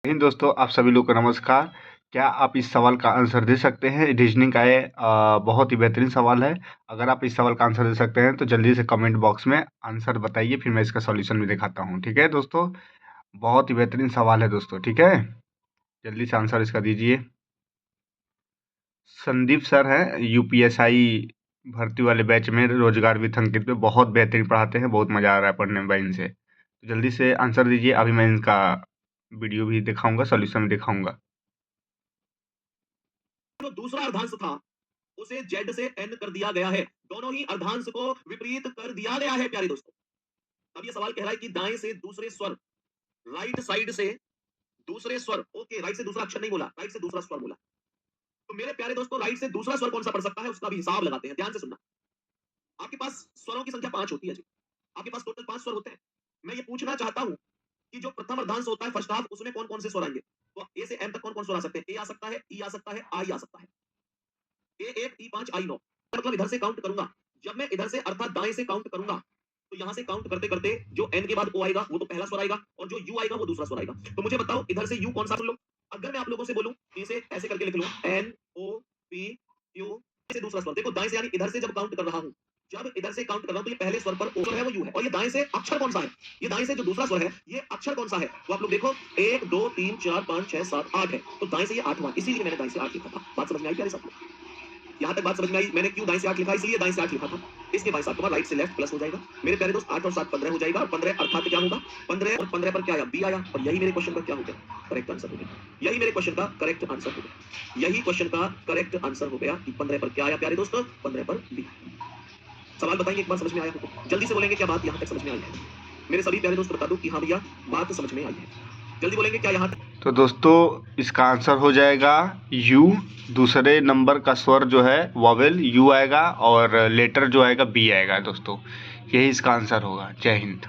हिंद दोस्तों, आप सभी लोग को नमस्कार। क्या आप इस सवाल का आंसर दे सकते हैं? रीजनिंग का ये बहुत ही बेहतरीन सवाल है। अगर आप इस सवाल का आंसर दे सकते हैं तो जल्दी से कमेंट बॉक्स में आंसर बताइए, फिर मैं इसका सॉल्यूशन भी दिखाता हूँ। ठीक है दोस्तों, बहुत ही बेहतरीन सवाल है दोस्तों। ठीक है, जल्दी से आंसर इसका दीजिए। संदीप सर हैं, यूपीएसआई भर्ती वाले बैच में रोजगार विथ अंकित पे बहुत बेहतरीन पढ़ाते हैं। बहुत मज़ा आ रहा है पढ़ने में भाई इनसे। तो जल्दी से आंसर दीजिए, अभी मैं इनका वीडियो भी दिखाऊंगा, सॉल्यूशन भी दिखाऊंगा। जो दूसरा अर्धांश था उसे जेड से एन कर दिया गया है। दोनों ही अर्धांश को विपरीत कर दिया गया है प्यारे दोस्तों। अब ये सवाल कह रहा है कि दाएं से दूसरे स्वर, राइट साइड से दूसरे स्वर, ओके राइट से दूसरा अक्षर नहीं बोला, राइट से दूसरा स्वर बोला। तो मेरे प्यारे दोस्तों, राइट से दूसरा स्वर कौन सा पढ़ सकता है उसका भी हिसाब लगाते हैं। ध्यान से सुनना। आपके पास स्वरों की संख्या 5 होती है जी। आपके पास टोटल 5 स्वर होते हैं। मैं ये पूछना चाहता हूं कि जो प्रथम अर्धांश होता है फर्स्ट हाफ, उसमें कौन कौन से स्वर आएंगे? तो ए से एम तक कौन कौन स्वर आ सकते हैं? ए आ सकता है, ई आ सकता है, आई आ सकता है। ए1 ई5 आई9। मतलब इधर से काउंट करूंगा। जब मैं इधर से अर्थात दाएं से काउंट करूंगा तो यहां से काउंट करते करते जो एन के बाद ओ आएगा वो तो पहला स्वर आएगा, और जो यू आएगा वो दूसरा स्वर आएगा। तो मुझे बताओ इधर से यू कौन सा सुन लो। अगर मैं आप लोगों से बोलूं इसे ऐसे करके लिख लूं, एन ओ पी यू से दूसरा स्वर। देखो दाएं से यानी इधर से जब काउंट कर रहा हूं, जब इधर से काउंट कर रहा हूं तो ये पहले स्वर पर ओ है वो यू है, और ये दाएं से अक्षर कौन सा है? ये दाएं से जो दूसरा स्वर है ये अक्षर कौन सा है? तो आप लोग देखो 1 2 3 4 5 6 7 8 है, तो दाएं से ये 8वां, इसीलिए मैंने दाएं से 8 लिखा था। बात समझ में आई प्यारे साथियों? यहाँ तक बात समझ में आई? मैंने क्यों दाएं से 8 लिखा, इसलिए दाएं से 8 लिखा था। इसके भाई साहब राइट से लेफ्ट प्लस हो जाएगा। मेरे प्यारे दोस्त 8 और 7 15 हो जाएगा, और 15 अर्थात क्या होगा? 15 और 15 पर क्या आया? बी आया, और यही मेरे क्वेश्चन का क्या हो गया? करेक्ट आंसर हो गया। यही मेरे क्वेश्चन का करेक्ट आंसर हो गया। यही क्वेश्चन का करेक्ट आंसर हो गया कि 15 पर क्या आया प्यारे दोस्तों? 15 पर बी। सवाल बताएंगे एक बार समझ में आया हो तो जल्दी से बोलेंगे क्या बात यहाँ तक समझ में आई है? मेरे सभी प्यारे दोस्त बता दो कि हाँ भैया बात समझ में आई है। जल्दी बोलेंगे क्या यहाँ तक? तो दोस्तों इसका आंसर हो जाएगा यू। दूसरे नंबर का स्वर जो है वॉवेल यू आएगा, और लेटर जो आएगा बी आएगा दोस्तों। यही इसका आंसर होगा। जय हिंद।